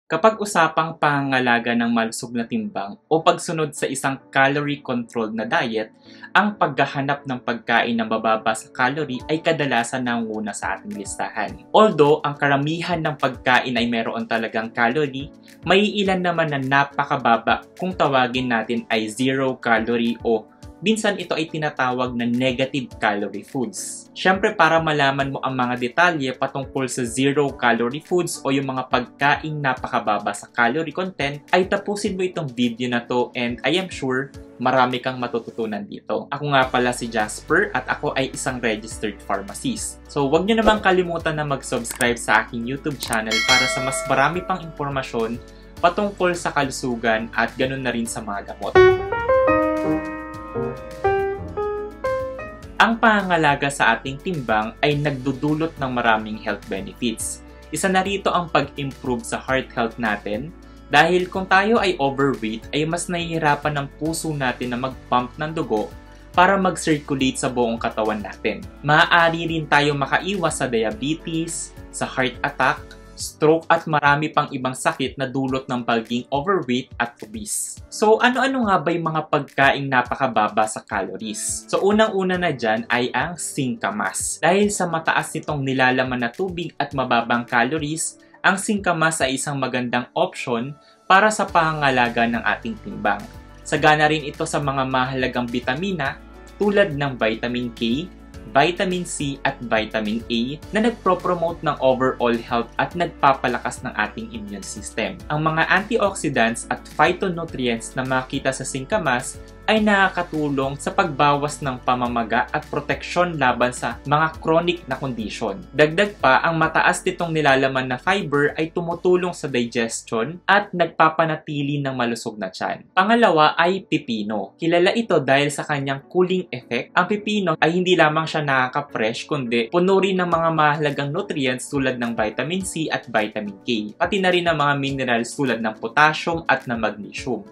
Kapag usapang pangangalaga ng malusog na timbang o pagsunod sa isang calorie-controlled na diet, ang paghahanap ng pagkain na mababa sa calorie ay kadalasan nangunguna sa ating listahan. Although ang karamihan ng pagkain ay meron talagang calorie, may ilan naman na napakababa kung tawagin natin ay zero calorie o minsan ito ay tinatawag na negative calorie foods. Siyempre, para malaman mo ang mga detalye patungkol sa zero calorie foods o yung mga pagkaing napakababa sa calorie content, ay tapusin mo itong video na to and I am sure marami kang matututunan dito. Ako nga pala si Jasper at ako ay isang registered pharmacist. So huwag nyo naman kalimutan na mag-subscribe sa aking YouTube channel para sa mas marami pang impormasyon patungkol sa kalusugan at ganun na rin sa mga gamot. Ang pangangalaga sa ating timbang ay nagdudulot ng maraming health benefits. Isa na rito ang pag-improve sa heart health natin dahil kung tayo ay overweight ay mas nahihirapan ng puso natin na mag-pump ng dugo para mag-circulate sa buong katawan natin. Maaari rin tayo makaiwas sa diabetes, sa heart attack, stroke at marami pang ibang sakit na dulot ng pagiging overweight at obese. So ano-ano nga ba yung mga pagkaing napakababa sa calories? So unang-una na dyan ay ang singkamas. Dahil sa mataas nitong nilalaman na tubig at mababang calories, ang singkamas ay isang magandang option para sa pangangalaga ng ating timbang. Sagana rin ito sa mga mahalagang bitamina tulad ng vitamin K, vitamin C at vitamin A na nagpro-promote ng overall health at nagpapalakas ng ating immune system. Ang mga antioxidants at phytonutrients na makita sa singkamas ay nakakatulong sa pagbawas ng pamamaga at proteksyon laban sa mga chronic na kondisyon. Dagdag pa, ang mataas nitong nilalaman na fiber ay tumutulong sa digestion at nagpapanatili ng malusog na tiyan. Pangalawa ay pipino. Kilala ito dahil sa kanyang cooling effect. Ang pipino ay hindi lamang siya nakaka-fresh kundi puno rin ng mga mahalagang nutrients tulad ng vitamin C at vitamin K, pati na rin ng mga minerals tulad ng potassium at ng magnesium.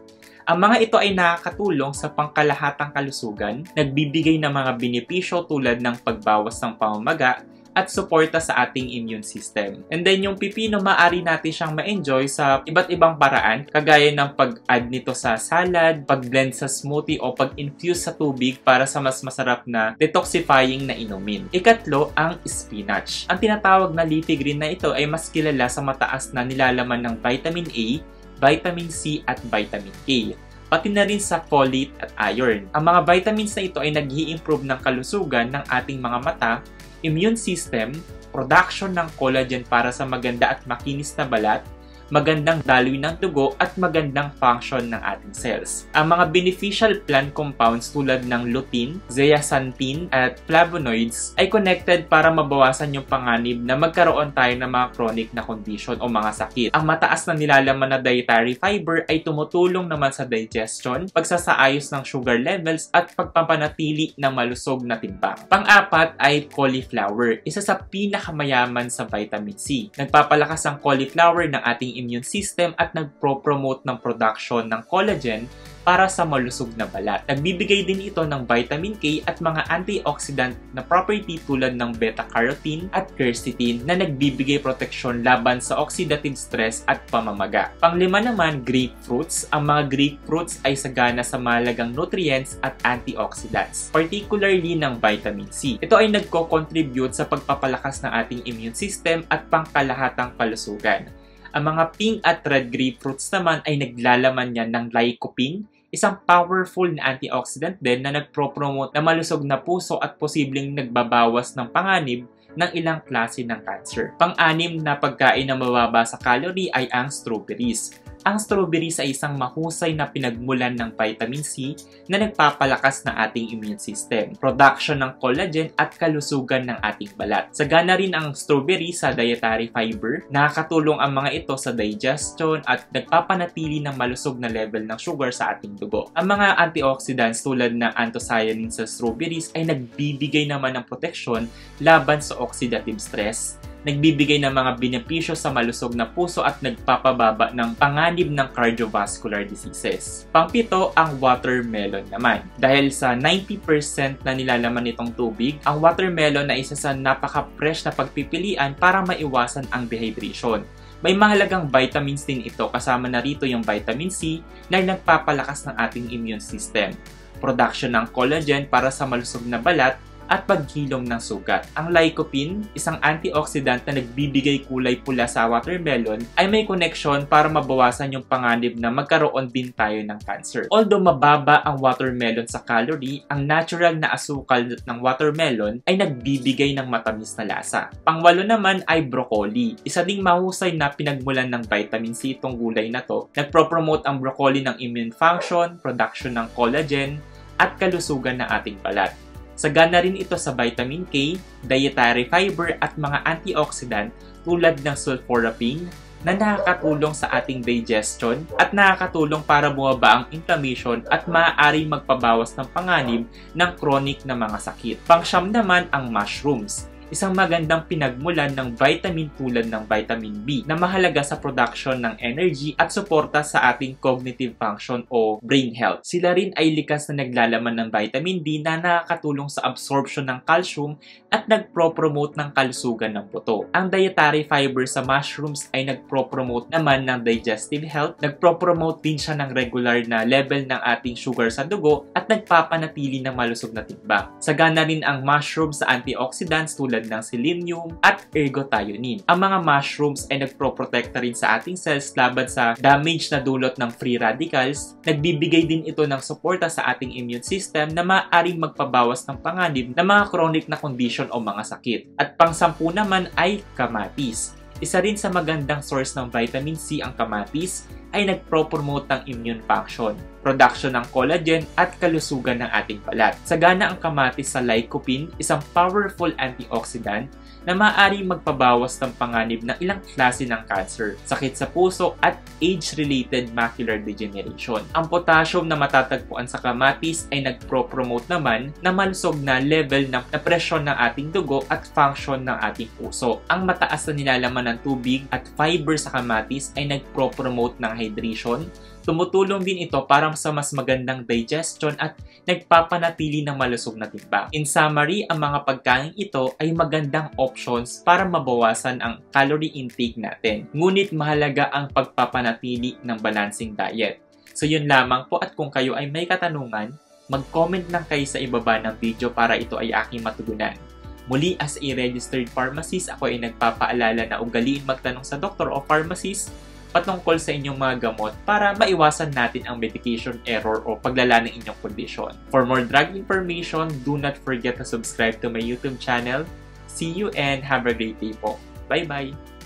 Ang mga ito ay nakakatulong sa pangkalahatang kalusugan, nagbibigay ng mga benepisyo tulad ng pagbawas ng pamamaga at suporta sa ating immune system. And then yung pipino, maaari natin siyang ma-enjoy sa iba't ibang paraan, kagaya ng pag-add nito sa salad, pag-blend sa smoothie o pag-infuse sa tubig para sa mas masarap na detoxifying na inumin. Ikatlo, ang spinach. Ang tinatawag na leafy green na ito ay mas kilala sa mataas na nilalaman ng vitamin A, vitamin C at vitamin K, pati na rin sa folate at iron. Ang mga vitamins na ito ay nag-i-improve ng kalusugan ng ating mga mata, immune system, production ng collagen para sa maganda at makinis na balat, magandang daloy ng dugo at magandang function ng ating cells. Ang mga beneficial plant compounds tulad ng lutein, zeaxanthin at flavonoids ay connected para mabawasan yung panganib na magkaroon tayo ng mga chronic na condition o mga sakit. Ang mataas na nilalaman na dietary fiber ay tumutulong naman sa digestion, pagsasaayos ng sugar levels at pagpapanatili ng malusog na timbang. Pang-apat ay cauliflower, isa sa pinakamayaman sa vitamin C. Nagpapalakas ang cauliflower ng ating immune system at nagpro-promote ng production ng collagen para sa malusog na balat. Nagbibigay din ito ng vitamin K at mga antioxidant na property tulad ng beta-carotene at quercetin na nagbibigay proteksyon laban sa oxidative stress at pamamaga. Panglima naman, grapefruits. Ang mga grapefruits ay sagana sa mahalagang nutrients at antioxidants, particularly ng vitamin C. Ito ay nagko-contribute sa pagpapalakas ng ating immune system at pangkalahatang kalusugan. Ang mga pink at red grapefruits naman ay naglalaman yan ng lycopene, isang powerful na antioxidant din na nagpro-promote na malusog na puso at posibleng nagbabawas ng panganib ng ilang klase ng cancer. Pang-anim na pagkain na mababa sa calorie ay ang strawberries. Ang strawberries ay isang mahusay na pinagmulan ng vitamin C na nagpapalakas ng ating immune system, production ng collagen at kalusugan ng ating balat. Sagana rin ang strawberry sa dietary fiber, nakakatulong ang mga ito sa digestion at nagpapanatili ng malusog na level ng sugar sa ating dugo. Ang mga antioxidants tulad ng anthocyanin sa strawberries ay nagbibigay naman ng proteksyon laban sa oxidative stress, nagbibigay ng mga benepisyo sa malusog na puso at nagpapababa ng panganib ng cardiovascular diseases. Pangpito, ang watermelon naman. Dahil sa 90% na nilalaman nitong tubig, ang watermelon ay isa sa napaka-fresh na pagpipilian para maiwasan ang dehydration. May mahalagang vitamins din ito, kasama na rito yung vitamin C na nagpapalakas ng ating immune system, production ng collagen para sa malusog na balat, at paghilom ng sugat. Ang lycopene, isang antioxidant na nagbibigay kulay pula sa watermelon, ay may connection para mabawasan yung panganib na magkaroon din tayo ng cancer. Although mababa ang watermelon sa calorie, ang natural na asukal ng watermelon ay nagbibigay ng matamis na lasa. Pangwalo naman ay broccoli. Isa ding mahusay na pinagmulan ng vitamin C itong gulay na to. Nagpropromote ang broccoli ng immune function, production ng collagen, at kalusugan ng ating balat. Sagana rin ito sa vitamin K, dietary fiber at mga antioxidant tulad ng sulforaphane na nakakatulong sa ating digestion at nakakatulong para bumaba ang inflammation at maaaring magpabawas ng panganib ng chronic na mga sakit. Pangsyam naman ang mushrooms. Isang magandang pinagmulan ng vitamin tulad ng vitamin B na mahalaga sa production ng energy at suporta sa ating cognitive function o brain health. Sila rin ay likas na naglalaman ng vitamin D na nakakatulong sa absorption ng calcium at nagpro-promote ng kalusugan ng buto. Ang dietary fiber sa mushrooms ay nagpro-promote naman ng digestive health, nagpro-promote din siya ng regular na level ng ating sugar sa dugo at nagpapanatili ng malusog na timbang. Sagana rin ang mushrooms sa antioxidants tulad ng selenium at ergothioneine. Ang mga mushrooms ay nagproprotekta rin sa ating cells laban sa damage na dulot ng free radicals. Nagbibigay din ito ng suporta sa ating immune system na maaaring magpabawas ng panganib ng mga chronic na condition o mga sakit. At pang-10 naman ay kamatis. Isa rin sa magandang source ng vitamin C ang kamatis ay nagpro-promote ng immune function, production ng collagen at kalusugan ng ating balat. Sagana ang kamatis sa lycopene, isang powerful antioxidant na maaaring magpabawas ng panganib ng ilang klase ng cancer, sakit sa puso at age-related macular degeneration. Ang potassium na matatagpuan sa kamatis ay nagpro-promote naman na malusog na level ng presyon ng ating dugo at function ng ating puso. Ang mataas na nilalaman ng tubig at fiber sa kamatis ay nagpro-promote ng hydration. Tumutulong din ito para sa mas magandang digestion at nagpapanatili ng malusog na timbang. In summary, ang mga pagkain ito ay magandang options para mabawasan ang calorie intake natin. Ngunit mahalaga ang pagpapanatili ng balancing diet. So yun lamang po, at kung kayo ay may katanungan, mag-comment lang kayo sa ibaba ng video para ito ay aking matugunan. Muli, as a registered pharmacist, ako ay nagpapaalala na ugaliin magtanong sa doktor o pharmacist patungkol sa inyong mga gamot para maiwasan natin ang medication error o paglala ng inyong kondisyon. For more drug information, do not forget to subscribe to my YouTube channel. See you and have a great day po. Bye-bye!